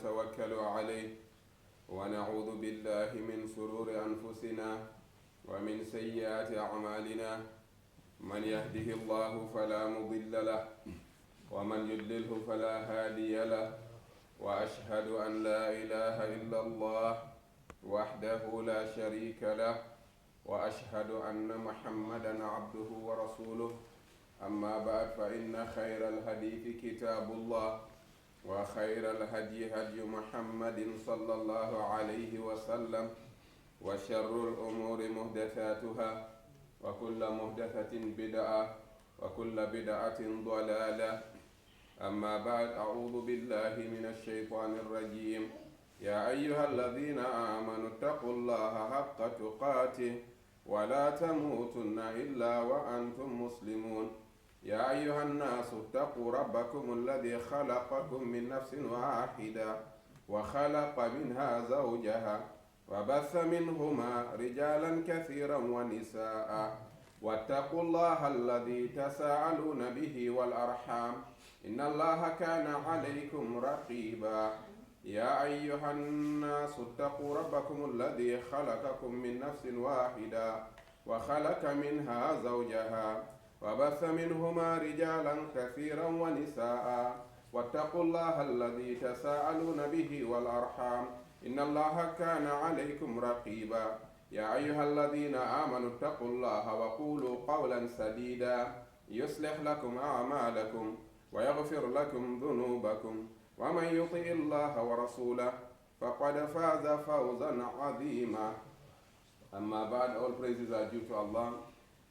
ونتوكل عليه ونعوذ بالله من شرور أنفسنا ومن سيئات أعمالنا من يهده الله فلا مضل له ومن يضلله فلا هادي له وأشهد أن لا إله إلا الله وحده لا شريك له وأشهد أن محمدا عبده ورسوله أما بعد فإن خير الحديث كتاب الله وخير الهدي هدي محمد صلى الله عليه وسلم وشر الأمور محدثاتها وكل محدثة بدعة وكل بدعة ضلالة أما بعد أعوذ بالله من الشيطان الرجيم يا أيها الذين آمنوا اتقوا الله حق تقاته ولا تموتن إلا وأنتم مسلمون يا أيها الناس اتقوا ربكم الذي خلقكم من نفس واحدة وخلق منها زوجها وبث منهما رجالا كثيرا ونساء واتقوا الله الذي تساءلون به والأرحام إن الله كان عليكم رقيبا يا أيها الناس اتقوا ربكم الذي خلقكم من نفس واحدة وخلق منها زوجها وبث منهما رجالا كثيرا ونساء واتقوا الله الذي تساءلون به والأرحام إن الله كان عليكم رقيبا يا أيها الذين آمنوا اتقوا الله وقولوا قولا سديدا يصلح لكم أعمالكم ويغفر لكم ذنوبكم ومن يطع الله ورسوله فقد فاز فوزا عظيما أما بعد. All praises are due to Allah.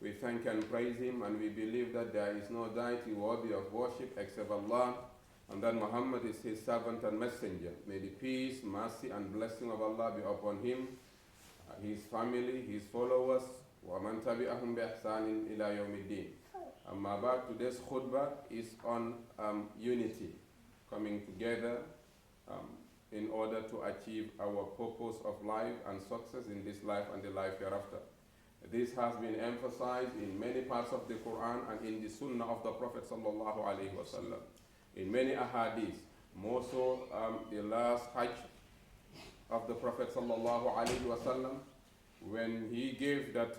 We thank and praise Him, and we believe that there is no deity worthy of worship except Allah, and that Muhammad is His servant and messenger. May the peace, mercy, and blessing of Allah be upon him, his family, his followers, وَمَنْ تَبِعَهُمْ بِإِحْسَانٍ إِلَى يَوْمِ الدِّينِ. Amma ba'd, today's khutbah is on unity, coming together in order to achieve our purpose of life and success in this life and the life hereafter. This has been emphasized in many parts of the Quran and in the Sunnah of the Prophet sallallahu alaihi wasallam, in many ahadith. More so, the last Hajj of the Prophet sallallahu alaihi wasallam, when he gave that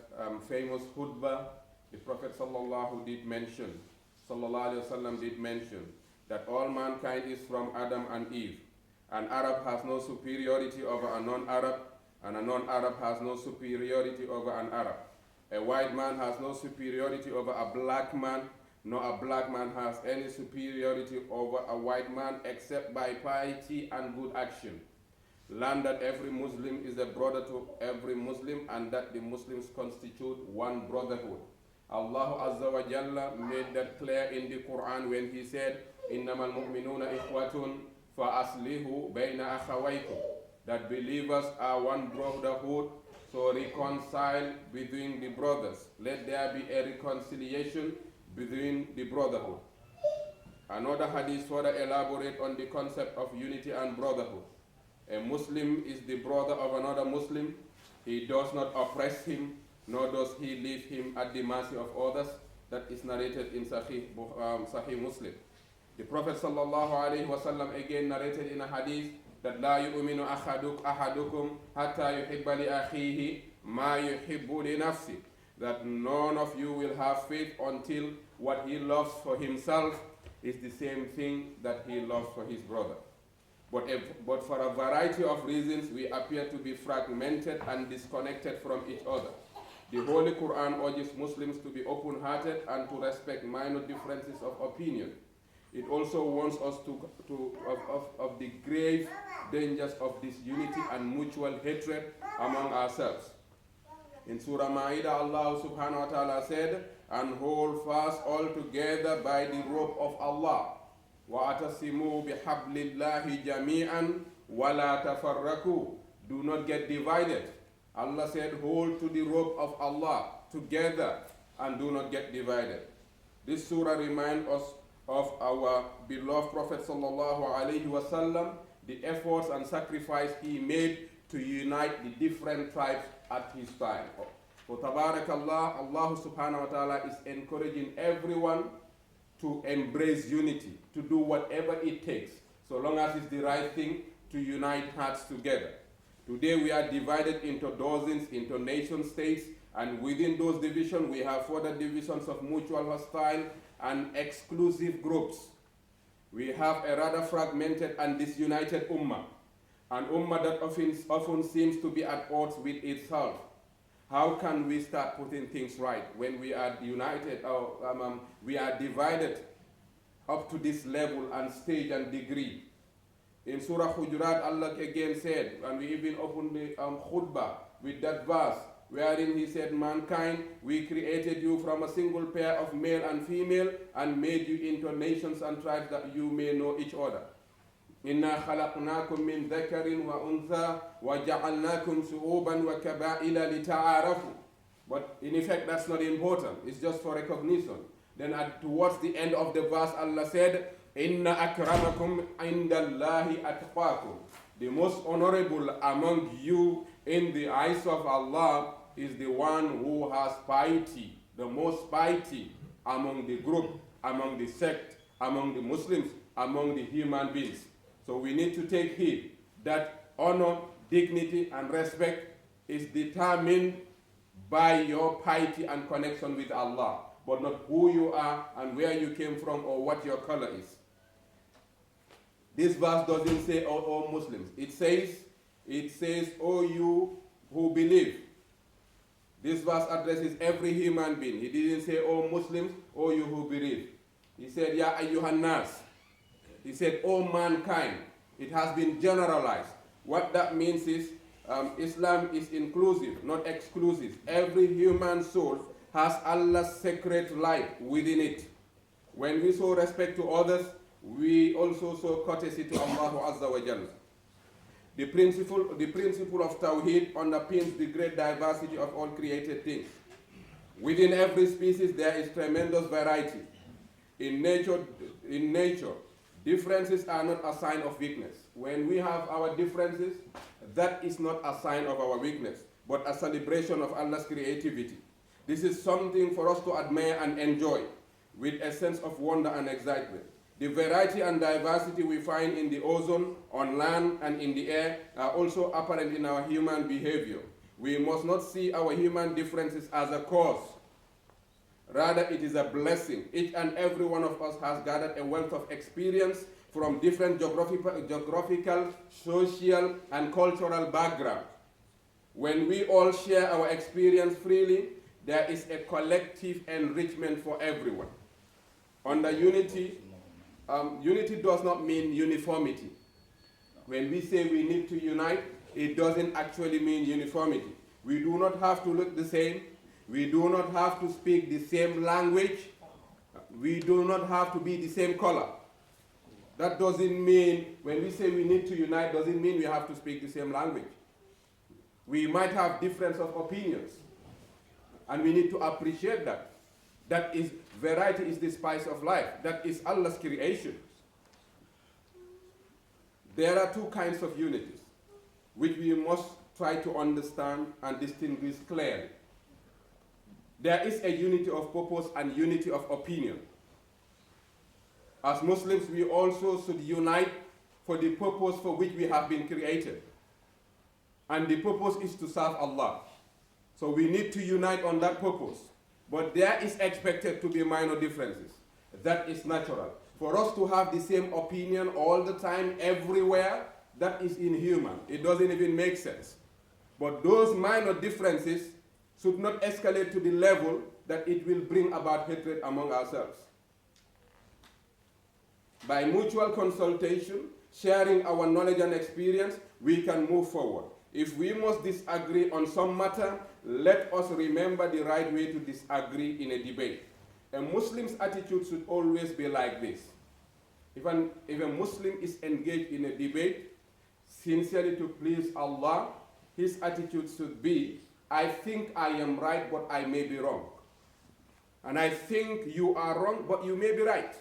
famous khutbah, the Prophet sallallahu did mention that all mankind is from Adam and Eve. An Arab has no superiority over a non-Arab, and a non-Arab has no superiority over an Arab. A white man has no superiority over a black man, nor a black man has any superiority over a white man except by piety and good action. Learn that every Muslim is a brother to every Muslim, and that the Muslims constitute one brotherhood. Allah Azza wa Jalla made that clear in the Quran when He said, إِنَّمَا الْمُؤْمِنُونَ إِخْوَةٌ فَأَصْلِحُوا بَيْنَ أَخَوَيْكُمْ, that believers are one brotherhood, so reconcile between the brothers. Let there be a reconciliation between the brotherhood. Another hadith further elaborate on the concept of unity and brotherhood. A Muslim is the brother of another Muslim. He does not oppress him, nor does he leave him at the mercy of others. That is narrated in Sahih Muslim. The Prophet sallallahu alaihi wasallam again narrated in a hadith that لا يؤمن أحدكم حتى يحب لأخيه ما يحب لنفسه, that none of you will have faith until what he loves for himself is the same thing that he loves for his brother. But for a variety of reasons, we appear to be fragmented and disconnected from each other. The Holy Quran urges Muslims to be open-hearted and to respect minor differences of opinion. It also warns us of the grave dangers of disunity and mutual hatred among ourselves. In Surah Ma'idah, Allah subhanahu wa ta'ala said, and hold fast all together by the rope of Allah. وَأَتَصِمُوا بِحَبْلِ اللَّهِ جَمِيعًا وَلَا تَفَرَّقُوا. Do not get divided. Allah said, hold to the rope of Allah together and do not get divided. This surah reminds us of our beloved Prophet sallallahu alaihi wasallam, the efforts and sacrifice he made to unite the different tribes at his time. For Tabarakallah, Allah subhanahu wa ta'ala is encouraging everyone to embrace unity, to do whatever it takes, so long as it's the right thing, to unite hearts together. Today we are divided into dozens, into nation states, and within those divisions we have further divisions of mutual hostile and exclusive groups. We have a rather fragmented and disunited ummah, an ummah that often seems to be at odds with itself. How can we start putting things right when we are united, or we are divided up to this level and stage and degree? In Surah Hujurat, Allah again said, and we even opened the Khutba with that verse, wherein he said, mankind, we created you from a single pair of male and female and made you into nations and tribes that you may know each other. إِنَّا خَلَقْنَاكُم مِّن ذَكَرٍ وَأُنثَىٰ وَجَعَلْنَاكُمْ شُعُوبًا وَكَبَائِلَ لِتَعَارَفُوا. But in effect, that's not important. It's just for recognition. Then towards the end of the verse, Allah said, إِنَّ أَكْرَمَكُمْ عِنْدَ اللَّهِ أَتْقَاكُمْ. The most honorable among you in the eyes of Allah is the one who has piety, the most piety among the group, among the sect, among the Muslims, among the human beings. So we need to take heed that honor, dignity, and respect is determined by your piety and connection with Allah, but not who you are and where you came from or what your color is. This verse doesn't say, oh Muslims. It says, oh you who believe. This verse addresses every human being. He didn't say, oh Muslims, oh you who believe. He said, Ya ayyuhan nas. He said, oh mankind. It has been generalized. What that means is, Islam is inclusive, not exclusive. Every human soul has Allah's sacred light within it. When we show respect to others, we also show courtesy to Allah Azza wa Jalla. The principle of Tawheed underpins the great diversity of all created things. Within every species there is tremendous variety. In nature, differences are not a sign of weakness. When we have our differences, that is not a sign of our weakness, but a celebration of Allah's creativity. This is something for us to admire and enjoy with a sense of wonder and excitement. The variety and diversity we find in the ozone, on land, and in the air are also apparent in our human behavior. We must not see our human differences as a cause. Rather, it is a blessing. Each and every one of us has gathered a wealth of experience from different geographical, social, and cultural backgrounds. When we all share our experience freely, there is a collective enrichment for everyone. Under unity, unity does not mean uniformity. When we say we need to unite, it doesn't actually mean uniformity. We do not have to look the same. We do not have to speak the same language. We do not have to be the same color. That doesn't mean, when we say we need to unite, doesn't mean we have to speak the same language. We might have difference of opinions, and we need to appreciate that. That is, variety is the spice of life. That is Allah's creation. There are two kinds of unities, which we must try to understand and distinguish clearly. There is a unity of purpose and unity of opinion. As Muslims, we also should unite for the purpose for which we have been created. And the purpose is to serve Allah. So we need to unite on that purpose. But there is expected to be minor differences. That is natural. For us to have the same opinion all the time, everywhere, that is inhuman. It doesn't even make sense. But those minor differences should not escalate to the level that it will bring about hatred among ourselves. By mutual consultation, sharing our knowledge and experience, we can move forward. If we must disagree on some matter, let us remember the right way to disagree in a debate. A Muslim's attitude should always be like this. If a Muslim is engaged in a debate, sincerely to please Allah, his attitude should be, I think I am right, but I may be wrong. And I think you are wrong, but you may be right.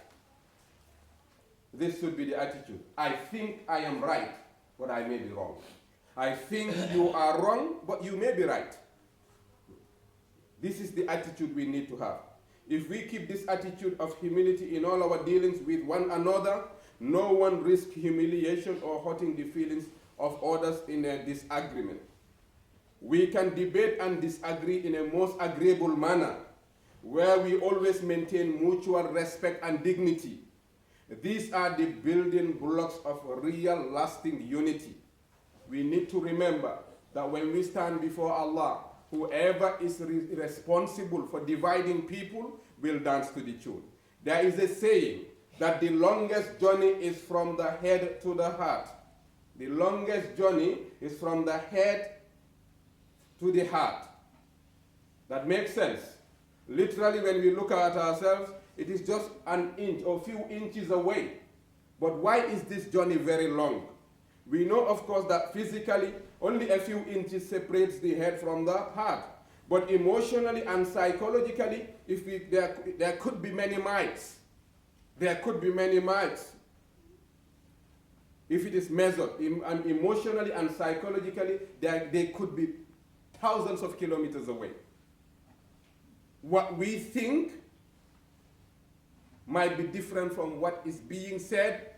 This should be the attitude. I think I am right, but I may be wrong. I think you are wrong, but you may be right. This is the attitude we need to have. If we keep this attitude of humility in all our dealings with one another, No one risks humiliation or hurting the feelings of others in a disagreement. We can debate and disagree in a most agreeable manner, where we always maintain mutual respect and dignity. These are the building blocks of real lasting unity. We need to remember that when we stand before Allah, whoever is responsible for dividing people will dance to the tune. There is a saying that the longest journey is from the head to the heart. The longest journey is from the head to the heart. That makes sense. Literally, when we look at ourselves, it is just an inch or a few inches away. But why is this journey very long? We know, of course, that physically only a few inches separates the head from the heart. But emotionally and psychologically, there could be many miles. There could be many miles. If it is measured, and emotionally and psychologically, they could be thousands of kilometers away. What we think might be different from what is being said,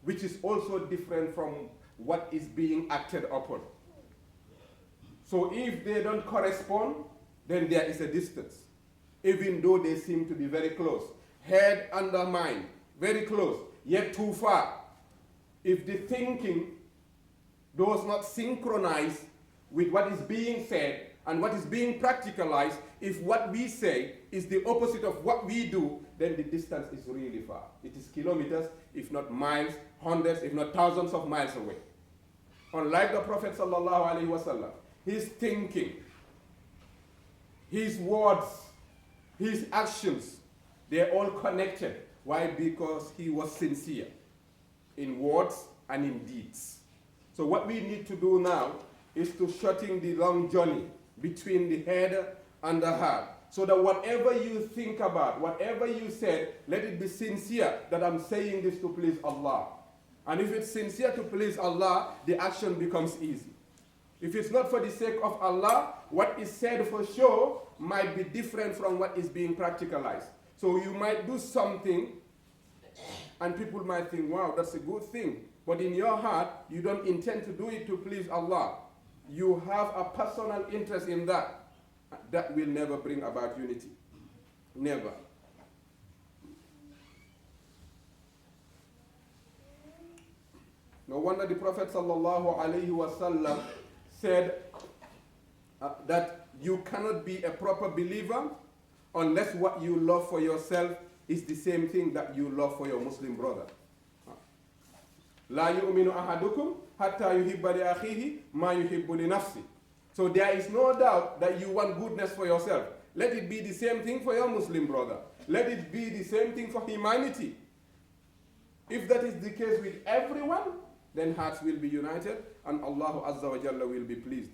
which is also different from what is being acted upon. So if they don't correspond, then there is a distance, even though they seem to be very close. Head under mind, very close, yet too far. If the thinking does not synchronize with what is being said and what is being practicalized, if what we say is the opposite of what we do, then the distance is really far. It is kilometers, if not miles, hundreds, if not thousands of miles away. Unlike the Prophet sallallahu alaihi wasallam, his thinking, his words, his actions, they're all connected. Why? Because he was sincere in words and in deeds. So what we need to do now is to shorten the long journey between the head and the heart, so that whatever you think about, whatever you said, let it be sincere that I'm saying this to please Allah. And if it's sincere to please Allah, the action becomes easy. If it's not for the sake of Allah, what is said for sure might be different from what is being practicalized. So you might do something and people might think, wow, that's a good thing. But in your heart, you don't intend to do it to please Allah. You have a personal interest in that. That will never bring about unity. Never. No wonder the Prophet sallallahu alaihi wasallam said that you cannot be a proper believer unless what you love for yourself is the same thing that you love for your Muslim brother. La yu'minu ahadukum hatta yuhibba li akhihi ma yuhibbu li nafsi. So there is no doubt that you want goodness for yourself. Let it be the same thing for your Muslim brother. Let it be the same thing for humanity. If that is the case with everyone, then hearts will be united and Allah Azza wa Jalla will be pleased.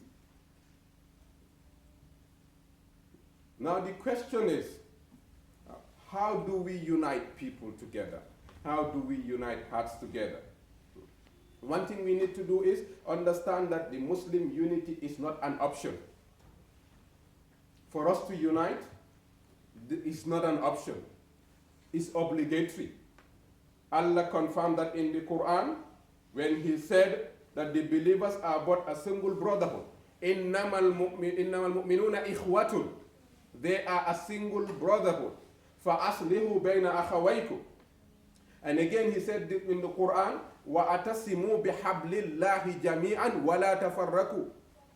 Now the question is, how do we unite people together? How do we unite hearts together? One thing we need to do is understand that the Muslim unity is not an option. For us to unite, it's not an option. It's obligatory. Allah confirmed that in the Quran when He said that the believers are but a single brotherhood. إِنَّمَا الْمُؤْمِنُونَ إِخْوَةٌ. They are a single brotherhood. فَأَصْلِحُوا بَيْنَ أَخَوَيْكُمْ. And again He said in the Quran, وَأَتَصِمُوا بِحَبْلِ اللَّهِ جَمِيعًا وَلَا تَفَرَّقُوا.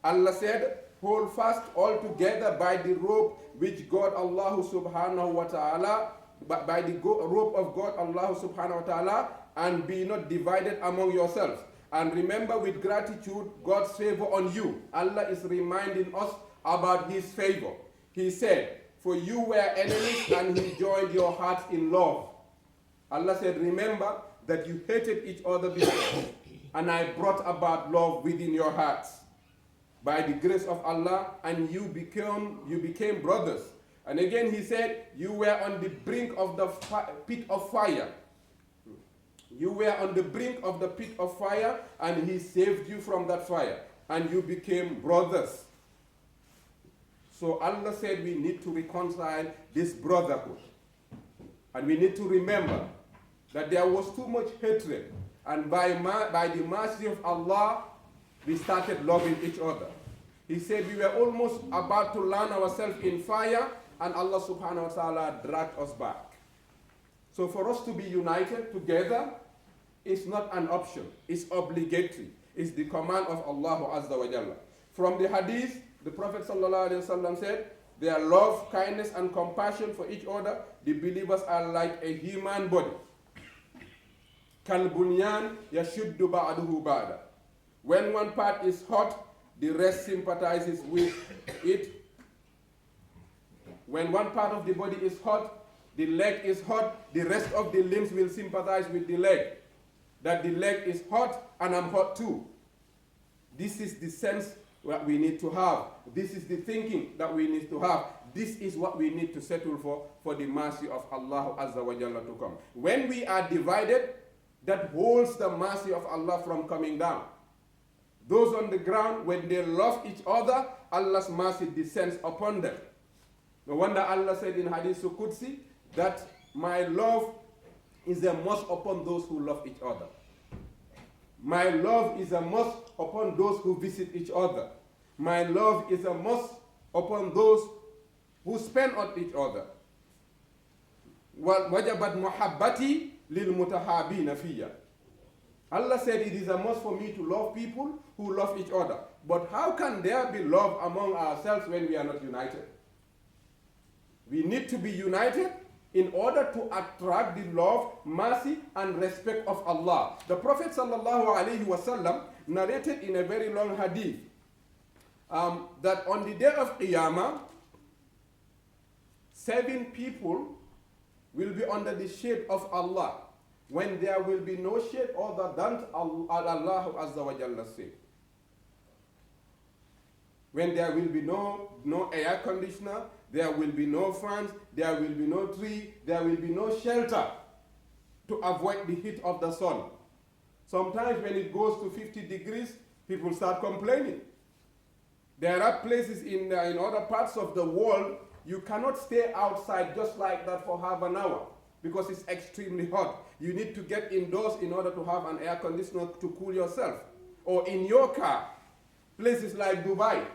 Allah said, hold fast all together by the rope which God Allah subhanahu wa ta'ala, by the rope of God Allah subhanahu wa ta'ala, and be not divided among yourselves. And remember with gratitude God's favor on you. Allah is reminding us about His favor. He said, for you were enemies and He joined your hearts in love. Allah said, remember that you hated each other before, and I brought about love within your hearts by the grace of Allah, and you became brothers. And again He said, you were on the brink of the pit of fire. You were on the brink of the pit of fire, and He saved you from that fire, and you became brothers. So Allah said we need to reconcile this brotherhood. And we need to remember that there was too much hatred. And by the mercy of Allah, we started loving each other. He said we were almost about to land ourselves in fire, and Allah subhanahu wa ta'ala dragged us back. So for us to be united together is not an option, it's obligatory. It's the command of Allah Azza wa Jalla. From the hadith, the Prophet sallallahu alaihi wasallam said, their love, kindness, and compassion for each other, the believers are like a human body. Kalbunyan yashuddu ba'duhu ba'da. When one part is hot, the rest sympathizes with it. When one part of the body is hot, the leg is hot, the rest of the limbs will sympathize with the leg. That the leg is hot and I'm hot too. This is the sense that we need to have. This is the thinking that we need to have. This is what we need to settle for the mercy of Allah Azza wa Jalla to come. When we are divided, that holds the mercy of Allah from coming down. Those on the ground, when they love each other, Allah's mercy descends upon them. No wonder Allah said in Hadith Qudsi that my love is a must upon those who love each other. My love is a must upon those who visit each other. My love is a must upon those who spend on each other. وَجَبَتْ مُحَبَّتِي لِلْمُتَحَابِينَ فِيَّ. Allah said it is a must for me to love people who love each other. But how can there be love among ourselves when we are not united? We need to be united in order to attract the love, mercy, and respect of Allah. The Prophet ﷺ narrated in a very long hadith that on the day of Qiyamah, 7 people will be under the shade of Allah, when there will be no shade other than Allah Azza wa Jalla said. When there will be no air conditioner, there will be no fans, there will be no tree, there will be no shelter to avoid the heat of the sun. Sometimes when it goes to 50 degrees, people start complaining. There are places in other parts of the world, you cannot stay outside just like that for half an hour because it's extremely hot. You need to get indoors in order to have an air conditioner to cool yourself. Or in your car, places like Dubai,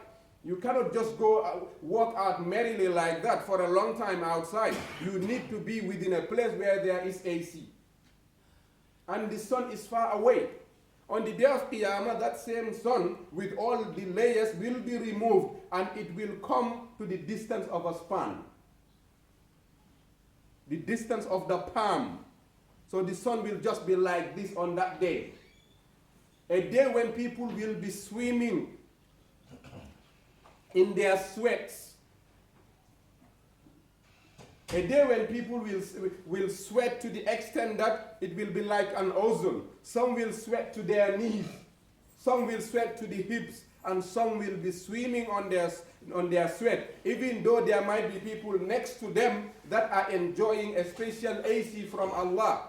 you cannot just go walk out merrily like that for a long time outside. You need to be within a place where there is AC. And the sun is far away. On the day of Qiyamah, that same sun with all the layers will be removed and it will come to the distance of a span. The distance of the palm. So the sun will just be like this on that day. A day when people will be swimming in their sweats. A day when people will sweat to the extent that it will be like an ozone. Some will sweat to their knees. Some will sweat to the hips. And some will be swimming on their sweat. Even though there might be people next to them that are enjoying a special AC from Allah.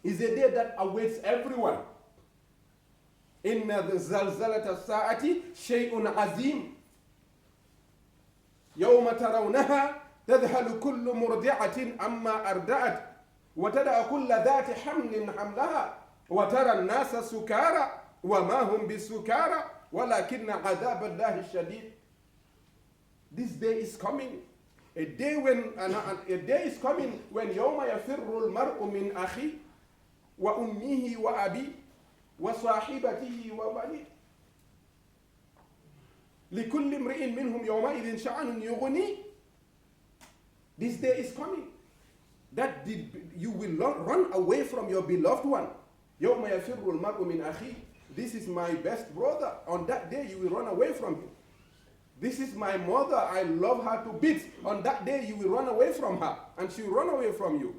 It's a day that awaits everyone. إن زلزلة الساعة شيء عظيم يوم ترونها تذهل كل مرضعة عما أرضعت وتدع كل ذات حمل حملها وترى الناس سكارى وما هم بسكارى ولكن عذاب الله الشديد. This day is coming. A day is coming when يوم يفر المرء من أخيه وأمه وأبيه وصاحبته وبنيه لكل امرئ منهم يومئذ شأن يغنيه. This day is coming that you will run away from your beloved one. يوم يفر المرء من أخيه. This is my best brother. On that day you will run away from him. This is my mother. I love her to bits. On that day you will run away from her and she will run away from you.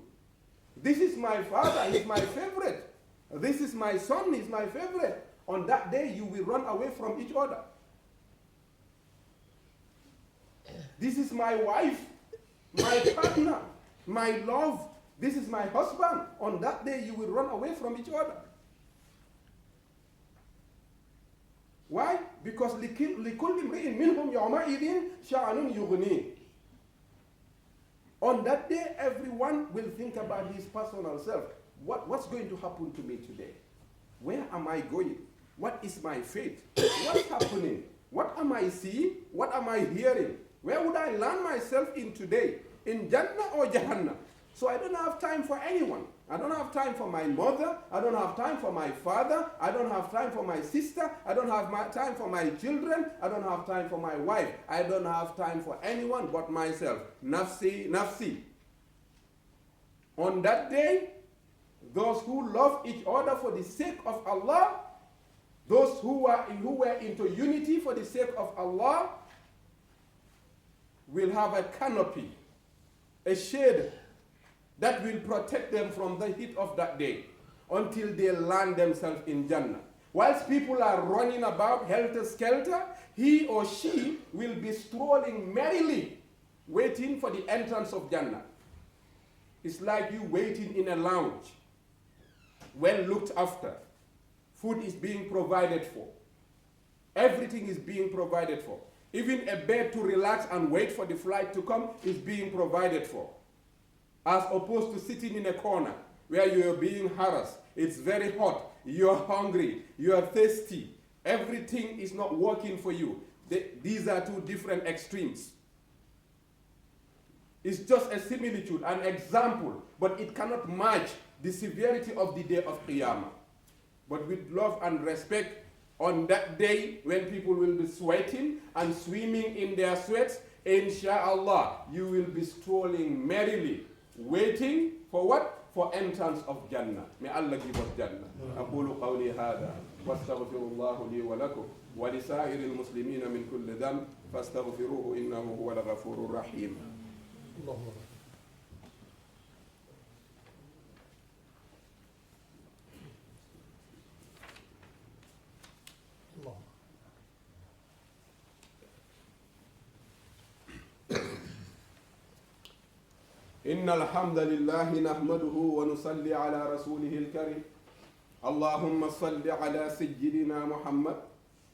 This is my father. He's my favorite. This is my son, he's my favorite. On that day, you will run away from each other. This is my wife, my partner, my love. This is my husband. On that day, you will run away from each other. Why? Because لِكُلِّ امْرِئٍ مِّنْهُمْ يَوْمَئِذٍ شَأْنٌ يُغْنِيهِ. On that day, everyone will think about his personal self. What's going to happen to me today? Where am I going? What is my fate? What's happening? What am I seeing? What am I hearing? Where would I land myself in today? In Jannah or Jahannam? So I don't have time for anyone. I don't have time for my mother. I don't have time for my father. I don't have time for my sister. I don't have time for my children. I don't have time for my wife. I don't have time for anyone but myself. Nafsi, nafsi. On that day, those who love each other for the sake of Allah, those who were into unity for the sake of Allah, will have a canopy, a shade that will protect them from the heat of that day until they land themselves in Jannah. Whilst people are running about helter-skelter, he or she will be strolling merrily, waiting for the entrance of Jannah. It's like you waiting in a lounge, well looked after. Food is being provided for. Everything is being provided for. Even a bed to relax and wait for the flight to come is being provided for. As opposed to sitting in a corner where you are being harassed. It's very hot. You are hungry. You are thirsty. Everything is not working for you. These are two different extremes. It's just a similitude, an example, but it cannot match the severity of the day of Qiyamah. But with love and respect, on that day when people will be sweating and swimming in their sweats, inshallah, you will be strolling merrily, waiting for what? For entrance of Jannah. May Allah give us Jannah. أقول قولي هذا واستغفر الله لي ولكم ولسائر المسلمين من كل ذنب فاستغفروه إنه هو الغفور الرحيم. اللهم إن الحمد لله نحمده ونصلي على رسوله الكريم اللهم صل على سيدنا محمد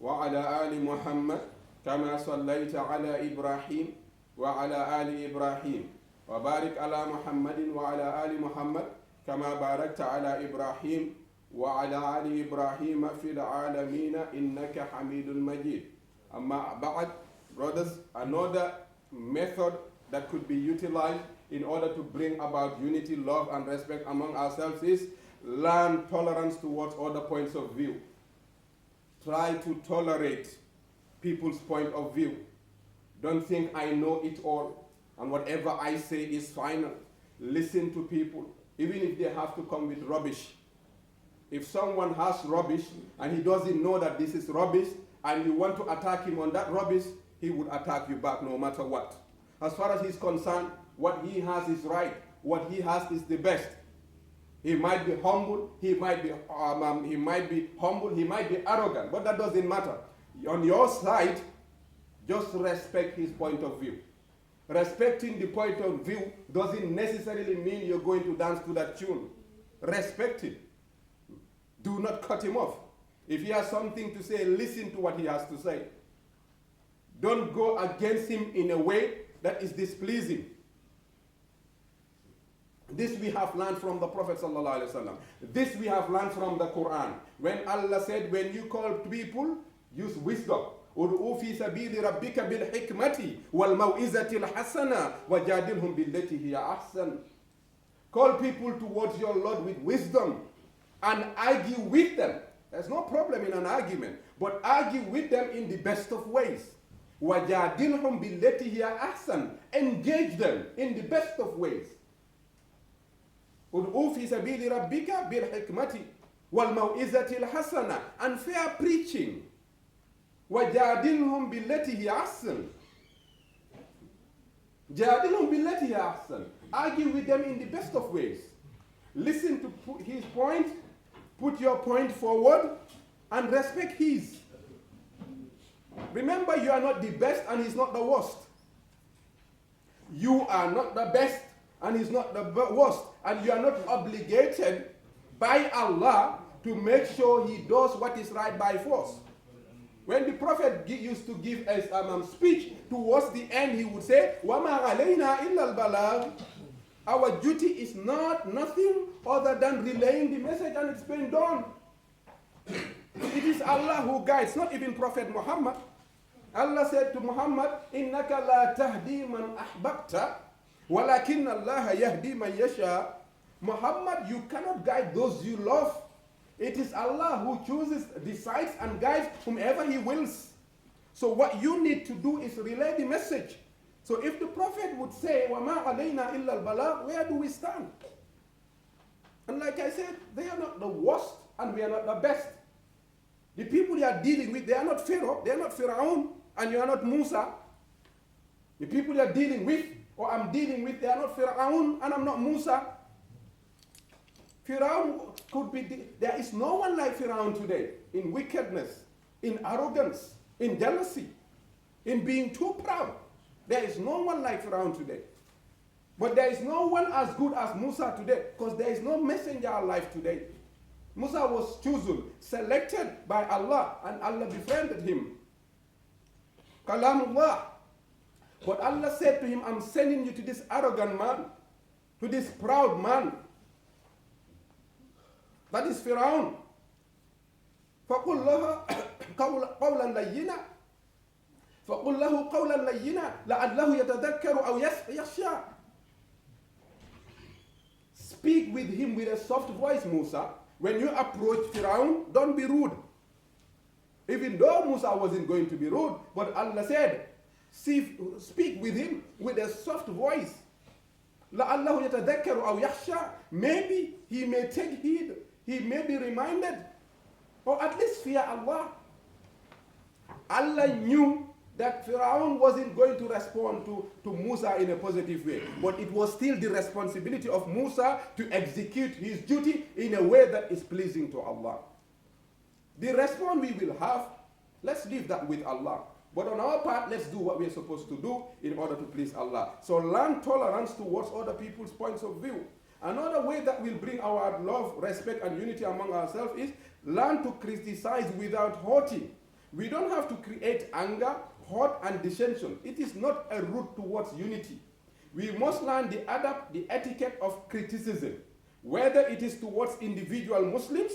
وعلى آل محمد كما صليت على إبراهيم وعلى آل إبراهيم وبارك على محمد وعلى آل محمد كما باركت على إبراهيم وعلى آل إبراهيم في العالمين إنك حميد مجيد. أما بعد, brothers, another method that could be utilized in order to bring about unity, love, and respect among ourselves is learn tolerance towards other points of view. Try to tolerate people's point of view. Don't think I know it all and whatever I say is final. Listen to people, even if they have to come with rubbish. If someone has rubbish and he doesn't know that this is rubbish and you want to attack him on that rubbish, he would attack you back no matter what. As far as he's concerned, what he has is right. What he has is the best. He might be humble, he might be humble, he might be arrogant, but that doesn't matter. On your side, just respect his point of view. Respecting the point of view doesn't necessarily mean you're going to dance to that tune. Respect it. Do not cut him off. If he has something to say, listen to what he has to say. Don't go against him in a way that is displeasing. This we have learned from the Prophet ﷺ. This we have learned from the Quran. When Allah said, when you call people, use wisdom. ادعوا في سبيل ربك بالحكمة والموعظة الحسنة وجادلهم بالتي هي أحسن. Call people towards your Lord with wisdom and argue with them. There's no problem in an argument, but argue with them in the best of ways. وجادلهم بالتي هي أحسن. Engage them in the best of ways. ادعوا في سبيل ربك بالحكمة والموعظة الحسنة. And fair preaching. وجادلهم بالتي هي أحسن. جادلهم بالتي هي أحسن. Argue with them in the best of ways. Listen to his point, put your point forward, and respect his. Remember, you are not the best and he's not the worst. You are not the best and he's not the worst. And you are not obligated by Allah to make sure he does what is right by force. When the Prophet used to give a speech, towards the end he would say, وَمَا عَلَيْنَا إِلَّا الْبَلَاغُ. Our duty is nothing other than relaying the message, and it's been done. It is Allah who guides, not even Prophet Muhammad. Allah said to Muhammad, إِنَّكَ لَا تَهْدِي مَنْ أَحْبَبْتَ وَلَكِنَّ اللَّهَ يَهْدِي مَنْ يَشَاءُ. Muhammad, you cannot guide those you love. It is Allah who chooses, decides, and guides whomever He wills. So what you need to do is relay the message. So if the Prophet would say, وَمَا عَلَيْنَا إِلَّا الْبَلَاغُ, where do we stand? And like I said, they are not the worst and we are not the best. The people you are dealing with, they are not Pharaoh, they are not Pharaoh, and you are not Musa. The people you are dealing with, or I'm dealing with, they are not Pharaoh, and I'm not Musa. Pharaoh could be, there is no one like Pharaoh today in wickedness, in arrogance, in jealousy, in being too proud. There is no one like Pharaoh today. But there is no one as good as Musa today, because there is no messenger alive today. Musa was chosen, selected by Allah, and Allah befriended him. Kalamullah. But Allah said to him, I'm sending you to this arrogant man, to this proud man. That is Pharaoh. فَقُلْ لَهَا قَوْلًا لَيِّنًا فَقُلْ لَهُ قَوْلًا لَيِّنًا لَعَلَّهُ يَتَذَكَّرُ أَوْ يَخْشَىٰ. Speak with him with a soft voice, Musa. When you approach Pharaoh, don't be rude. Even though Musa wasn't going to be rude, but Allah said, speak with him with a soft voice. لَعَلَّهُ يَتَذَكَّرُ أَوْ يَخْشَىٰ. Maybe he may take heed, he may be reminded, or at least fear Allah. Allah knew that Pharaoh wasn't going to respond to Musa in a positive way, but it was still the responsibility of Musa to execute his duty in a way that is pleasing to Allah. The response we will have, let's leave that with Allah. But on our part, let's do what we're supposed to do in order to please Allah. So learn tolerance towards other people's points of view. Another way that will bring our love, respect, and unity among ourselves is learn to criticize without hurting. We don't have to create anger, hurt, and dissension. It is not a route towards unity. We must learn the adab, the etiquette of criticism, whether it is towards individual Muslims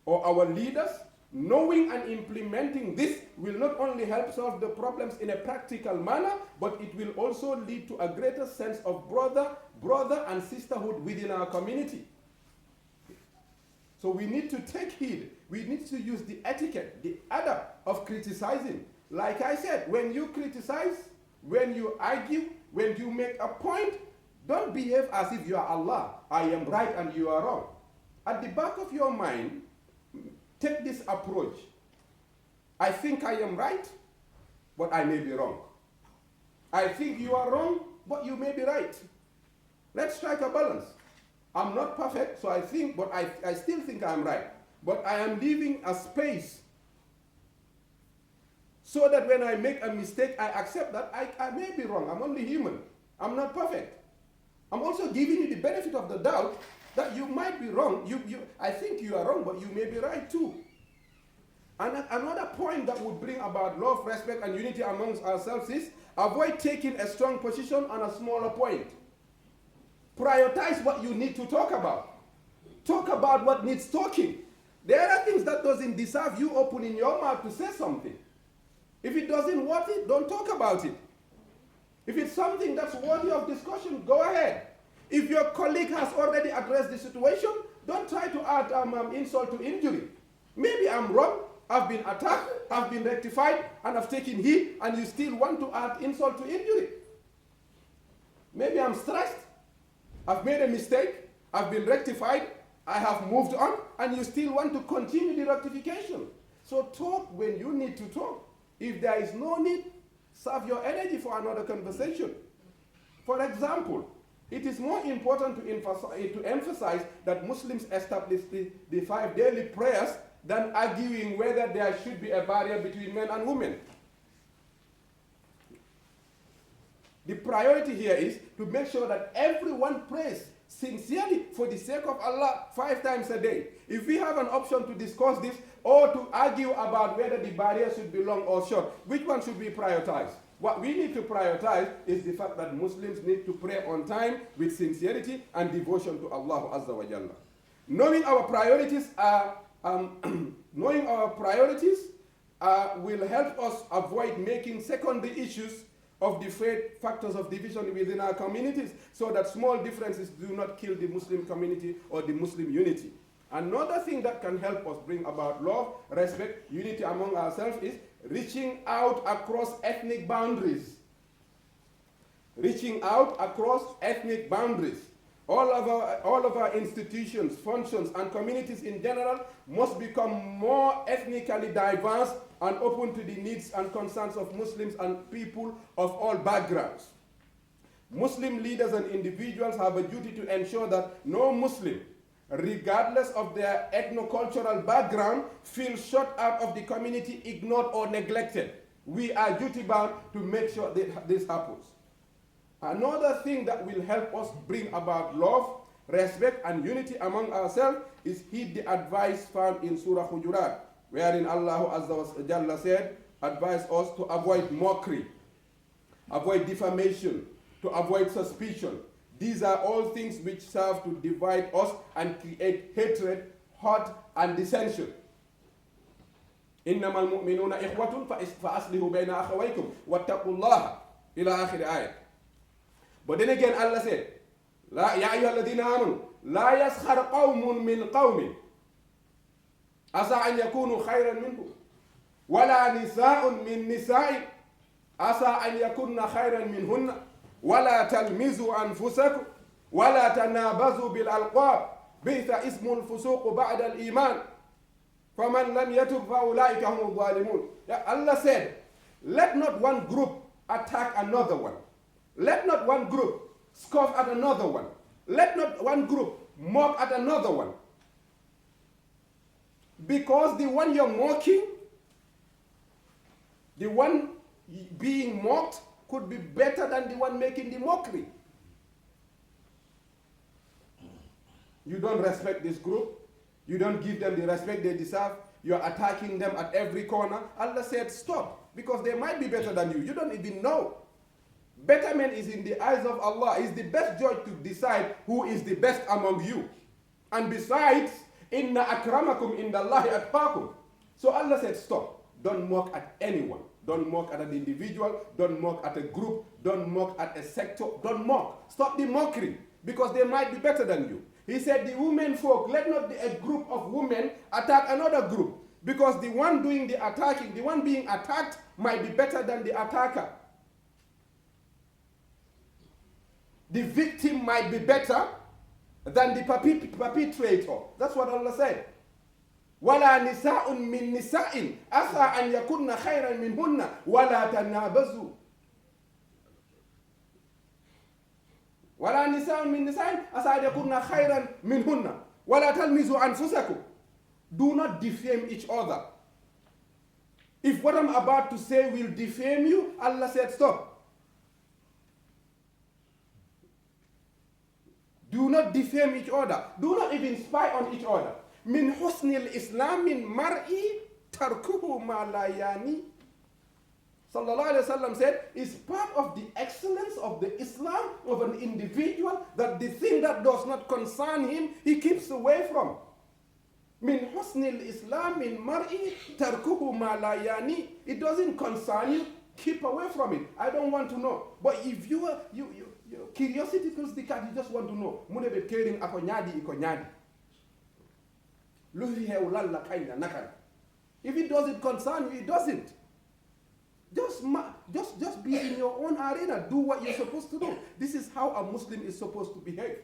or our leaders. Knowing and implementing this will not only help solve the problems in a practical manner, but it will also lead to a greater sense of brother and sisterhood within our community. So we need to take heed. We need to use the etiquette, the adab of criticizing. Like I said, when you criticize, when you argue, when you make a point, don't behave as if you are Allah. I am right and you are wrong. At the back of your mind, take this approach. I think I am right, but I may be wrong. I think you are wrong, but you may be right. Let's strike a balance. I'm not perfect, so I think, but I still think I'm right. But I am leaving a space so that when I make a mistake, I accept that I may be wrong. I'm only human. I'm not perfect. I'm also giving you the benefit of the doubt that you might be wrong. I think you are wrong, but you may be right too. And another point that would bring about love, respect, and unity amongst ourselves is avoid taking a strong position on a smaller point. Prioritize what you need to talk about. Talk about what needs talking. There are things that doesn't deserve you opening your mouth to say something. If it doesn't worth it, don't talk about it. If it's something that's worthy of discussion, go ahead. If your colleague has already addressed the situation, don't try to add insult to injury. Maybe I'm wrong, I've been attacked, I've been rectified, and I've taken heed, and you still want to add insult to injury. Maybe I'm stressed, I've made a mistake, I've been rectified, I have moved on, and you still want to continue the rectification. So talk when you need to talk. If there is no need, save your energy for another conversation. For example, it is more important to emphasize that Muslims establish the 5 daily prayers than arguing whether there should be a barrier between men and women. The priority here is to make sure that everyone prays sincerely for the sake of Allah 5 times a day. If we have an option to discuss this or to argue about whether the barrier should be long or short, which one should we prioritize? What we need to prioritize is the fact that Muslims need to pray on time with sincerity and devotion to Allah Azza wa Jalla. Knowing our priorities will help us avoid making secondary issues of the faith factors of division within our communities, so that small differences do not kill the Muslim community or the Muslim unity. Another thing that can help us bring about love, respect, unity among ourselves is reaching out across ethnic boundaries. Reaching out across ethnic boundaries. All of our institutions, functions, and communities in general must become more ethnically diverse and open to the needs and concerns of Muslims and people of all backgrounds. Muslim leaders and individuals have a duty to ensure that no Muslim, regardless of their ethno-cultural background, feels shut out of the community, ignored, or neglected. We are duty-bound to make sure that this happens. Another thing that will help us bring about love, respect, and unity among ourselves is heed the advice found in Surah Hujurat, wherein Allah Azza wa Jalla said, advise us to avoid mockery, avoid defamation, to avoid suspicion. These are all things which serve to divide us and create hatred, hurt, and dissension. إنما المؤمنون إخوة فأصلحوا بين أخويكم واتقوا الله إلى آخر آية. But then again, Allah said, يا أيها الذين آمنوا لا يسخر قوم من قوم عسى أن يكونوا خيرا منهم ولا نساء من نساء عسى أن يكون خيرا منهن ولا تلمزوا أنفسكم ولا تنابزوا بالألقاب بئس اسم الفسوق بعد الإيمان فمن لم يتب فأولئك هم الظالمون. Allah said, let not one group attack another one. Let not one group scoff at another one. Let not one group mock at another one. Because the one you're mocking, the one being mocked, could be better than the one making the mockery. You don't respect this group. You don't give them the respect they deserve. You're attacking them at every corner. Allah said, stop, because they might be better than you. You don't even know. Betterment is in the eyes of Allah. He's the best judge to decide who is the best among you. And besides, inna akramakum indallahi atqakum. So Allah said, stop. Don't mock at anyone. Don't mock at an individual. Don't mock at a group. Don't mock at a sector. Don't mock. Stop the mockery, because they might be better than you. He said, the women folk, let not a group of women attack another group, because the one doing the attacking, the one being attacked, might be better than the attacker. The victim might be better than the perpetrator. That's what Allah said. وَلَا نِسَاءٌ مِّن نِسَاءٍ أَسَىٰ أَن يَكُنَّ خَيْرًا مِّنْهُنَّ وَلَا تَنَابَزُوا. وَلَا نِسَاءٌ مِّن نِسَاءٍ أَسَىٰ أَن يَكُنَّ خَيْرًا مِّنْهُنَّ وَلَا تَلْمِزُوا أَنفُسَكُمْ. Do not defame each other. If what I'm about to say will defame you, Allah said stop. Do not defame each other. Do not even spy on each other. Min husnil Islam min mar'i tarkuhu ma la yani. Sallallahu Alaihi Wasallam said, it's part of the excellence of the Islam of an individual that the thing that does not concern him, he keeps away from. Min husnil Islam min mar'i tarkuhu ma la yani. It doesn't concern you, keep away from it. I don't want to know. But if curiosity kills the cat, you just want to know. Mune be caring ako nyadi iko nyadi. Luhi he ulalla kaina nakana. If it doesn't concern you, it doesn't. Just be in your own arena. Do what you're supposed to do. This is how a Muslim is supposed to behave.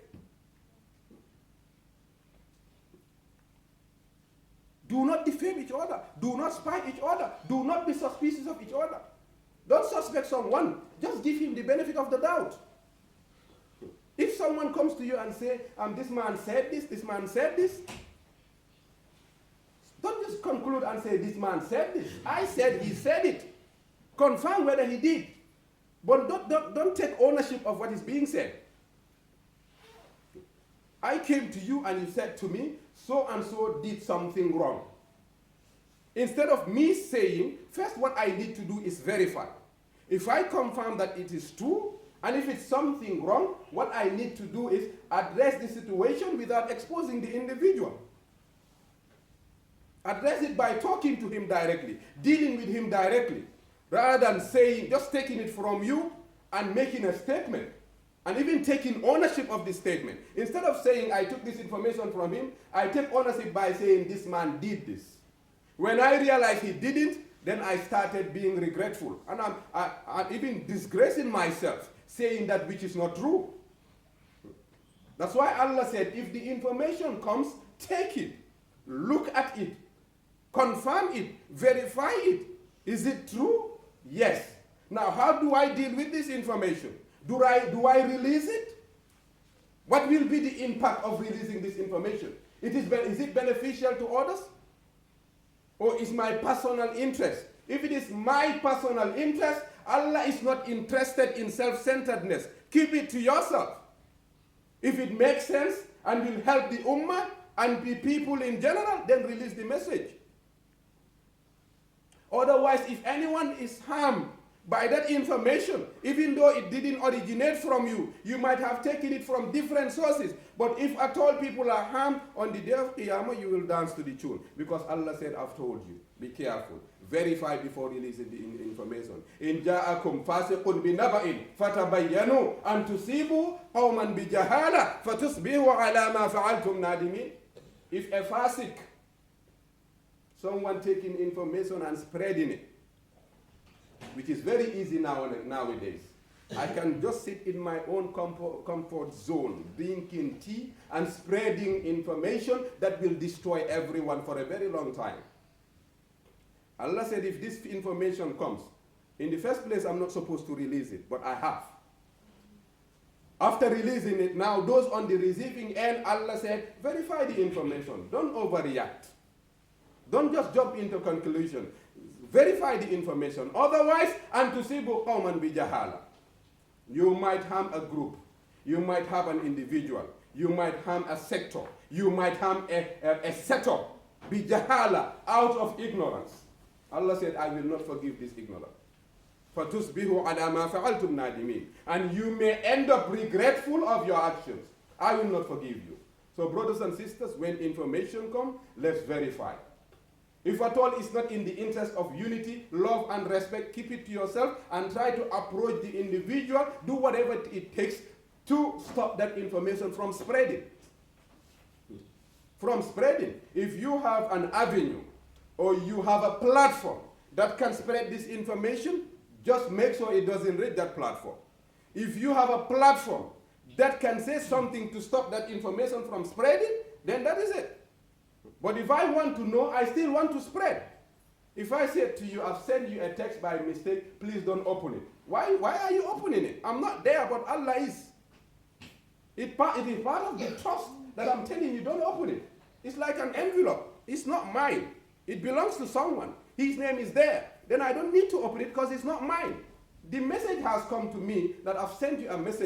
Do not defame each other. Do not spy each other. Do not be suspicious of each other. Don't suspect someone. Just give him the benefit of the doubt. If someone comes to you and say, this man said this man said this, don't just conclude and say, this man said this. I said he said it. Confirm whether he did. But don't take ownership of what is being said. I came to you and you said to me, so and so did something wrong. Instead of me saying, first what I need to do is verify. If I confirm that it is true, and if it's something wrong, what I need to do is address the situation without exposing the individual. Address it by talking to him directly, dealing with him directly, rather than saying, just taking it from you and making a statement, and even taking ownership of the statement. Instead of saying, I took this information from him, I take ownership by saying, this man did this. When I realized he didn't, then I started being regretful. And I'm even disgracing myself, saying that which is not true. That's why Allah said, if the information comes, take it, look at it, confirm it, verify it. Is it true? Yes. Now, how do I deal with this information? Do I release it? What will be the impact of releasing this information? Is it beneficial to others? Or is my personal interest? If it is my personal interest, Allah is not interested in self-centeredness. Keep it to yourself. If it makes sense and will help the ummah and the people in general, then release the message. Otherwise, if anyone is harmed by that information, even though it didn't originate from you, you might have taken it from different sources. But if at all people are harmed, on the day of Qiyamah, you will dance to the tune. Because Allah said, I've told you, be careful. Verify before releasing the information. In ja'akum fasiqun binaba'in fatabayyanu an tusibu qawman bijahala fatusbihu ala ma fa'altum nadimin. If a fasiq, someone taking information and spreading it, which is very easy nowadays. I can just sit in my own comfort zone, drinking tea and spreading information that will destroy everyone for a very long time. Allah said, if this information comes, in the first place, I'm not supposed to release it, but I have. After releasing it, now those on the receiving end, Allah said, verify the information. Don't overreact. Don't just jump into conclusion. Verify the information. Otherwise, antusibu qawman bijahala. You might harm a group. You might harm an individual. You might harm a sector. You might harm a setup. Bijahala, out of ignorance. Allah said, I will not forgive this ignorance. فَتُصْبِحُ عَلَى مَا فَعَلْتُمْ نَادِمِينَ. And you may end up regretful of your actions. I will not forgive you. So brothers and sisters, when information comes, let's verify. If at all it's not in the interest of unity, love and respect, keep it to yourself and try to approach the individual, do whatever it takes to stop that information from spreading. From spreading. If you have an avenue or you have a platform that can spread this information, just make sure it doesn't reach that platform. If you have a platform that can say something to stop that information from spreading, then that is it. But if I want to know, I still want to spread. If I said to you, I've sent you a text by mistake, please don't open it. Why are you opening it? I'm not there, but Allah is. It is part of the trust that I'm telling you, don't open it. It's like an envelope. It's not mine. It belongs to someone. His name is there. Then I don't need to open it because it's not mine. The message has come to me that I've sent you a message.